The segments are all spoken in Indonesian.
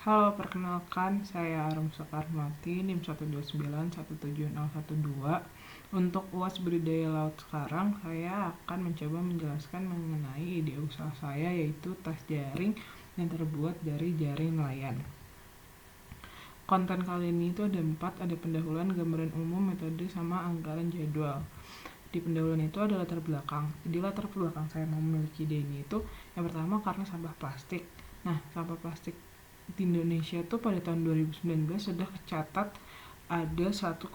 Halo, perkenalkan saya Arum Soekarmati, NIM 129171012. Untuk UAS Budidaya Laut sekarang, saya akan mencoba menjelaskan mengenai ide usaha saya, yaitu tas jaring yang terbuat dari jaring nelayan. Konten kali ini itu ada 4, ada pendahuluan, gambaran umum, metode, sama anggaran jadwal. Di pendahuluan itu ada latar belakang. Jadi latar belakang saya memiliki ide ini itu yang pertama karena sampah plastik. Nah, sampah plastik di Indonesia itu pada tahun 2019 sudah tercatat ada 1,29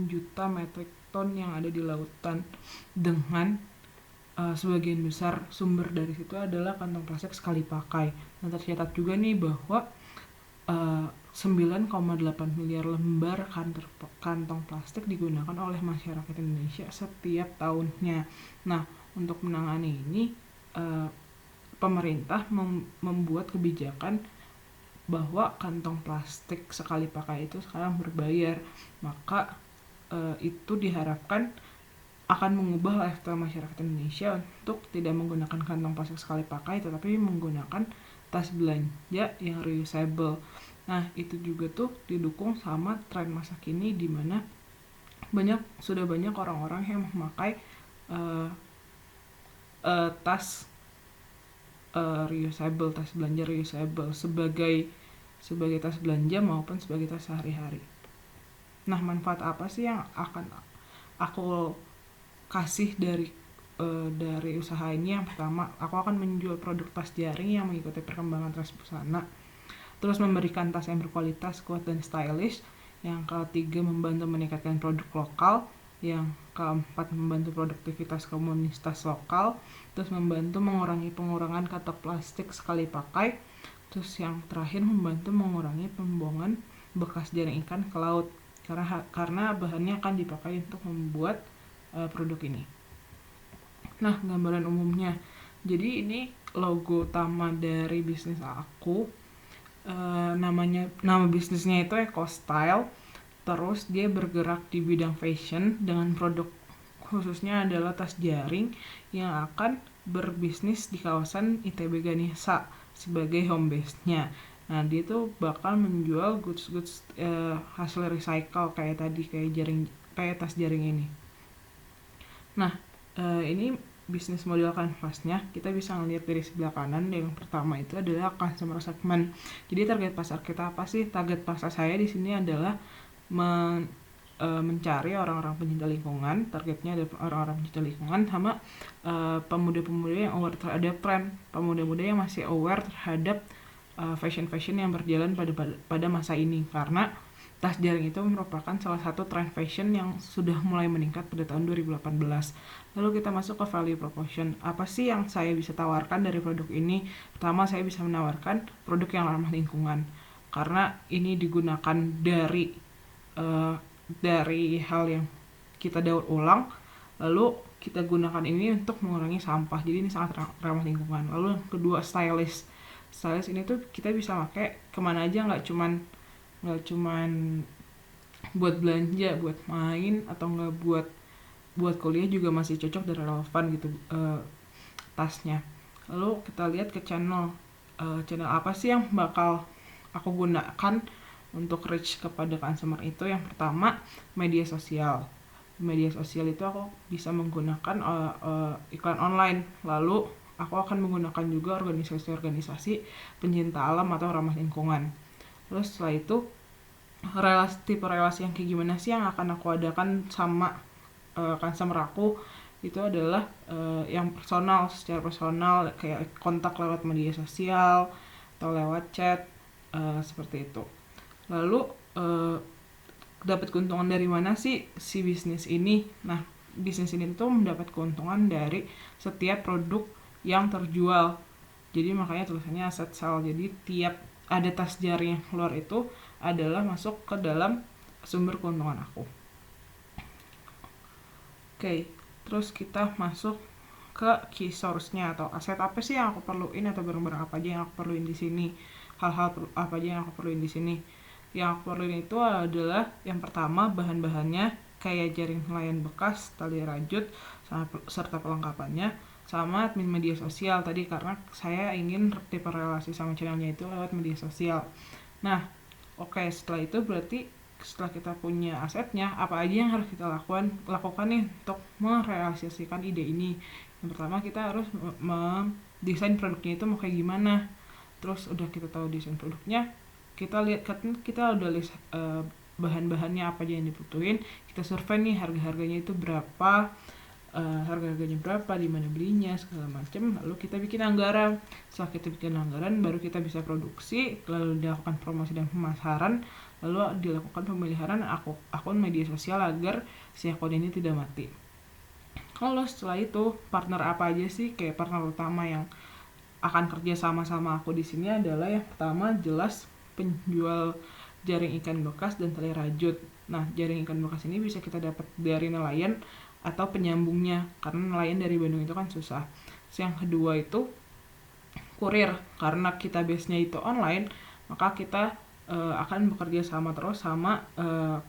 juta metrik ton yang ada di lautan, dengan sebagian besar sumber dari situ adalah kantong plastik sekali pakai. Nah, tercatat juga nih bahwa 9,8 miliar lembar kantong plastik digunakan oleh masyarakat Indonesia setiap tahunnya. Nah, untuk menangani ini, pemerintah membuat kebijakan bahwa kantong plastik sekali pakai itu sekarang berbayar. Maka itu diharapkan akan mengubah lifestyle masyarakat Indonesia untuk tidak menggunakan kantong plastik sekali pakai, tetapi menggunakan tas belanja yang reusable. Nah, itu juga tuh didukung sama tren masa kini, di mana sudah banyak orang-orang yang memakai tas reusable, tas belanja reusable sebagai tas belanja maupun sebagai tas sehari-hari. Nah, manfaat apa sih yang akan aku kasih dari usaha ini? Yang pertama, aku akan menjual produk tas jaring yang mengikuti perkembangan tren busana, terus memberikan tas yang berkualitas, kuat, dan stylish. Yang ketiga, membantu meningkatkan produk lokal. Yang keempat, membantu produktivitas komunitas lokal. Terus membantu mengurangi pengurangan kantong plastik sekali pakai. Terus yang terakhir, membantu mengurangi pembuangan bekas jaring ikan ke laut, karena bahannya akan dipakai untuk membuat produk ini. Nah, gambaran umumnya, jadi ini logo utama dari bisnis aku. Nama bisnisnya itu Eco Style. Terus dia bergerak di bidang fashion dengan produk khususnya adalah tas jaring yang akan berbisnis di kawasan ITB Ganesha sebagai home base-nya. Nah, dia tuh bakal menjual goods hasil recycle kayak tadi, kayak tas jaring ini. Nah, ini bisnis model kanvasnya kita bisa ngelihat dari sebelah kanan. Yang pertama itu adalah customer segment. Jadi target pasar kita apa sih? Target pasar saya di sini adalah mencari orang-orang pencinta lingkungan. Targetnya ada orang-orang pencinta lingkungan sama pemuda-pemuda yang aware terhadap tren, pemuda-pemuda yang masih aware terhadap fashion yang berjalan pada masa ini, karena tas jaring itu merupakan salah satu tren fashion yang sudah mulai meningkat pada tahun 2018. Lalu kita masuk ke value proposition. Apa sih yang saya bisa tawarkan dari produk ini? Pertama, saya bisa menawarkan produk yang ramah lingkungan, karena ini digunakan dari hal yang kita daur ulang, lalu kita gunakan ini untuk mengurangi sampah. Jadi ini sangat ramah lingkungan. Lalu yang kedua, stylish ini tuh kita bisa pakai kemana aja, nggak cuman buat belanja, buat main, atau nggak buat kuliah juga masih cocok dan relevan gitu tasnya. Lalu kita lihat ke channel apa sih yang bakal aku gunakan untuk reach kepada consumer itu. Yang pertama, media sosial itu aku bisa menggunakan iklan online. Lalu aku akan menggunakan juga organisasi pencinta alam atau ramah lingkungan. Terus setelah itu, tipe relasi yang kayak gimana sih yang akan aku adakan sama customer aku? Itu adalah yang secara personal, kayak kontak lewat media sosial atau lewat chat, seperti itu. Lalu dapat keuntungan dari mana sih si bisnis ini? Nah, bisnis ini tuh mendapat keuntungan dari setiap produk yang terjual. Jadi makanya tulisannya asset sale. Jadi tiap ada tas jaring yang keluar itu adalah masuk ke dalam sumber keuntungan aku. Oke, terus kita masuk ke key source-nya, atau aset apa sih yang aku perluin, atau barang-barang apa aja yang aku perluin di sini, hal-hal apa aja yang aku perluin di sini. Yang aku perluin itu adalah yang pertama, bahan-bahannya kayak jaring nelayan bekas, tali rajut, serta pelengkapannya. sama admin media sosial tadi, karena saya ingin tipe relasi sama channelnya itu lewat media sosial. Nah, oke, setelah itu berarti setelah kita punya asetnya, apa aja yang harus kita lakukan nih untuk merealisasikan ide ini. Yang pertama, kita harus mendesain produknya itu mau kayak gimana. Terus udah kita tahu desain produknya, kita lihat kan kita udah list bahan-bahannya apa aja yang dibutuhin, kita survei nih harga-harganya itu berapa, harga-harganya berapa, di mana belinya, segala macam. Lalu kita bikin anggaran. Setelah kita bikin anggaran, baru kita bisa produksi, lalu dilakukan promosi dan pemasaran, lalu dilakukan pemeliharaan akun media sosial agar si akun ini tidak mati. Kalau setelah itu, partner apa aja sih? Kayak partner utama yang akan kerja sama-sama aku di sini adalah yang pertama jelas penjual jaring ikan bekas dan tali rajut. Nah, jaring ikan bekas ini bisa kita dapat dari nelayan atau penyambungnya, karena nelayan dari Bandung itu kan susah. Yang kedua itu kurir, karena kita base-nya itu online, maka kita akan bekerja sama terus sama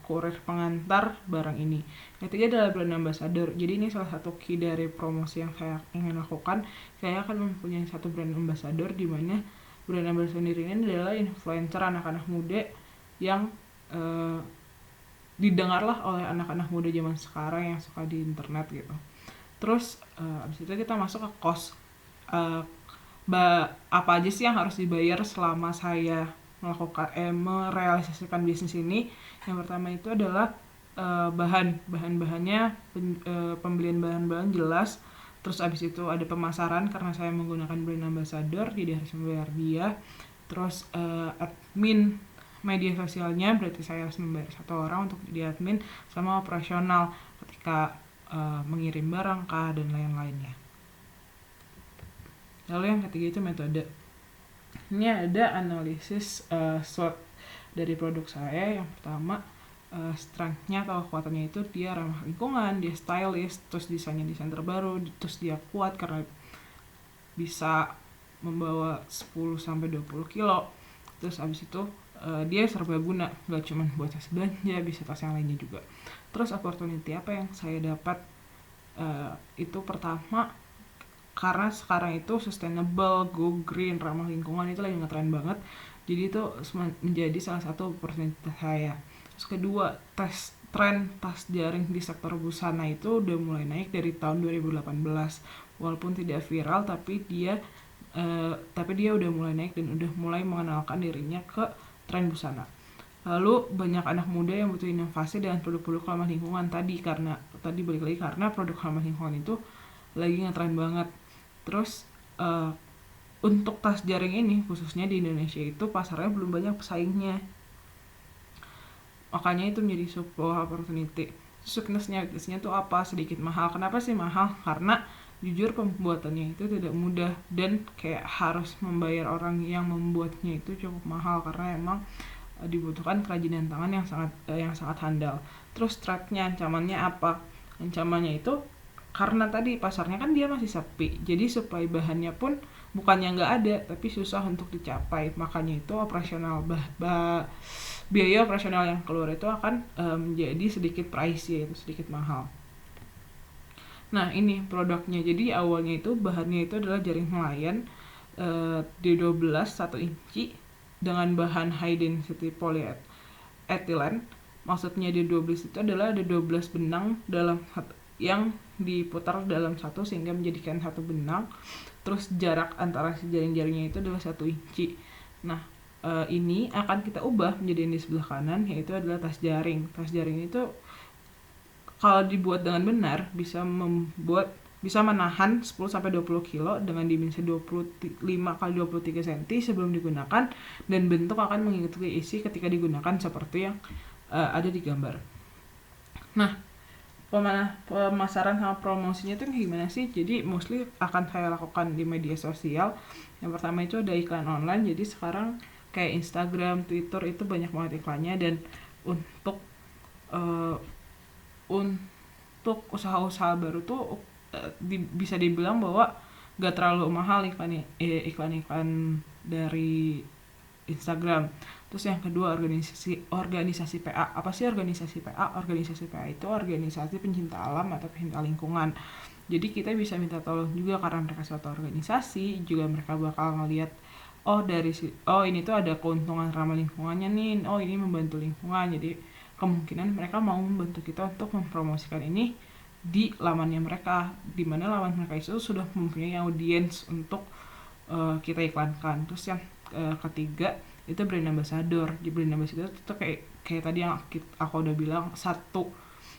kurir pengantar barang ini. Yang ketiga adalah brand ambassador. Jadi ini salah satu key dari promosi yang saya ingin lakukan. Saya akan mempunyai satu brand ambassador, di mana brand ambassador ini adalah influencer anak-anak muda yang didengarlah oleh anak-anak muda zaman sekarang yang suka di internet gitu. Terus abis itu kita masuk ke cost. Apa aja sih yang harus dibayar selama saya merealisasikan bisnis ini. Yang pertama itu adalah bahan-bahannya, pembelian bahan-bahan jelas. Terus abis itu ada pemasaran, karena saya menggunakan brand ambassador, jadi harus membayar dia. Terus admin media sosialnya, berarti saya harus membayar satu orang untuk jadi admin, sama operasional ketika mengirim barang kah dan lain-lainnya. Lalu yang ketiga itu metode. Ini ada analisis SWOT dari produk saya. Yang pertama, strength-nya atau kekuatannya itu dia ramah lingkungan, dia stylish, terus desainnya desain terbaru, terus dia kuat karena bisa membawa 10-20 kilo. Terus abis itu dia serbaguna, gak cuma buat tas belanja, bisa tas yang lainnya juga. Terus opportunity apa yang saya dapat, itu pertama, karena sekarang itu sustainable, go green, ramah lingkungan itu lagi ngetren banget, jadi itu menjadi salah satu opportunity saya. Terus kedua, tren tas jaring di sektor busana itu udah mulai naik dari tahun 2018, walaupun tidak viral, tapi dia udah mulai naik dan udah mulai mengenalkan dirinya ke tren busana. Lalu banyak anak muda yang butuh inovasi dengan produk-produk ramah lingkungan karena balik lagi karena produk ramah lingkungan itu lagi ngetren banget. Terus untuk tas jaring ini khususnya di Indonesia itu pasarnya belum banyak pesaingnya, makanya itu menjadi sebuah opportunity. Weakness-nya tuh apa? Sedikit mahal. Kenapa sih mahal? Karena jujur pembuatannya itu tidak mudah dan kayak harus membayar orang yang membuatnya itu cukup mahal, karena emang dibutuhkan kerajinan tangan yang sangat handal. Terus threat-nya, ancamannya apa? Ancamannya itu karena tadi pasarnya kan dia masih sepi, jadi supply bahannya pun bukannya nggak ada, tapi susah untuk dicapai. Makanya itu operasional biaya operasional yang keluar itu akan menjadi sedikit pricey, yaitu sedikit mahal. Nah, ini produknya. Jadi awalnya itu bahannya itu adalah jaring nelayan D12 1 inci dengan bahan high density polyethylene. Maksudnya D12 itu adalah ada 12 benang yang diputar dalam satu sehingga menjadikan satu benang. Terus jarak antara si jaring-jaringnya itu adalah 1 inci. Nah, ini akan kita ubah menjadi yang di sebelah kanan, yaitu adalah tas jaring. Tas jaring itu kalau dibuat dengan benar bisa menahan 10-20 kilo dengan dimensi 25x23 cm sebelum digunakan, dan bentuk akan mengikuti isi ketika digunakan seperti yang ada di gambar. Nah, pemasaran sama promosinya itu gimana sih? Jadi mostly akan saya lakukan di media sosial. Yang pertama itu ada iklan online. Jadi sekarang kayak Instagram, Twitter itu banyak banget iklannya, dan untuk usaha-usaha baru tuh bisa dibilang bahwa gak terlalu mahal iklan-iklan dari Instagram. Terus yang kedua, organisasi PA. Apa sih organisasi PA? Organisasi PA itu organisasi pencinta alam atau pencinta lingkungan. Jadi kita bisa minta tolong juga karena mereka suatu organisasi, juga mereka bakal ngelihat oh ini tuh ada keuntungan ramah lingkungannya nih, oh ini membantu lingkungan. Jadi kemungkinan mereka mau membantu kita untuk mempromosikan ini di lamannya mereka, di mana laman mereka itu sudah mempunyai audiens untuk kita iklankan. Terus yang ketiga itu brand ambassador. Di brand ambassador itu kayak tadi yang aku udah bilang, satu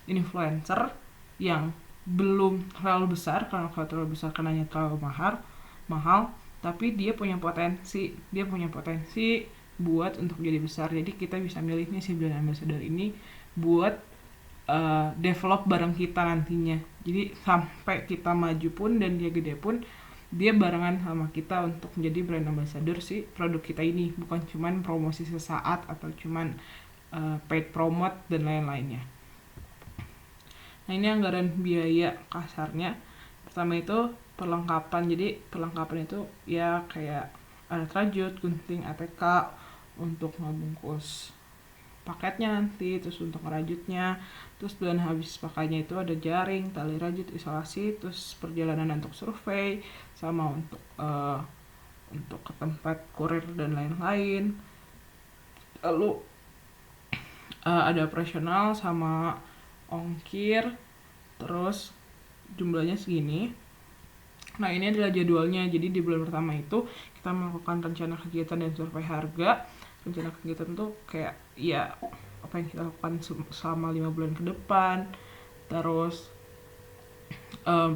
influencer yang belum terlalu besar, karena kalau terlalu besar kenanya terlalu mahal, tapi dia punya potensi buat untuk jadi besar. Jadi kita bisa milih nih si brand ambassador ini buat develop bareng kita nantinya. Jadi sampai kita maju pun dan dia gede pun, dia barengan sama kita untuk menjadi brand ambassador si produk kita ini, bukan cuman promosi sesaat atau cuman paid promote dan lain-lainnya. Nah, ini anggaran biaya kasarnya. Pertama itu perlengkapan. Jadi perlengkapan itu ya kayak alat rajut, gunting, ATK untuk ngebungkus paketnya nanti, terus untuk ngerajutnya, terus dan habis pakainya itu ada jaring, tali rajut, isolasi, terus perjalanan untuk survei, sama untuk ke tempat kurir dan lain-lain. Lalu ada operasional sama ongkir, terus jumlahnya segini. Nah, ini adalah jadwalnya. Jadi di bulan pertama itu kita melakukan rencana kegiatan dan survei harga. Rencana kegiatan tuh kayak ya apa yang kita lakukan selama 5 bulan ke depan, terus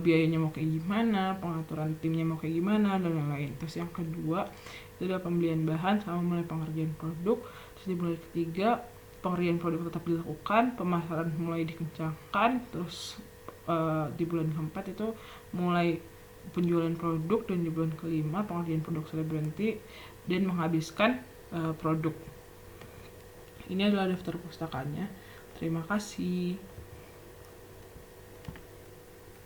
biayanya mau kayak gimana, pengaturan timnya mau kayak gimana, dan lain-lain. Terus yang kedua itu adalah pembelian bahan sama mulai pengerjaan produk. Terus di bulan ketiga pengerjaan produk tetap dilakukan, pemasaran mulai dikencangkan. Terus di bulan keempat itu mulai penjualan produk, dan di bulan kelima pengerjaan produk sudah berhenti dan menghabiskan produk. Ini adalah daftar pustakanya. Terima kasih.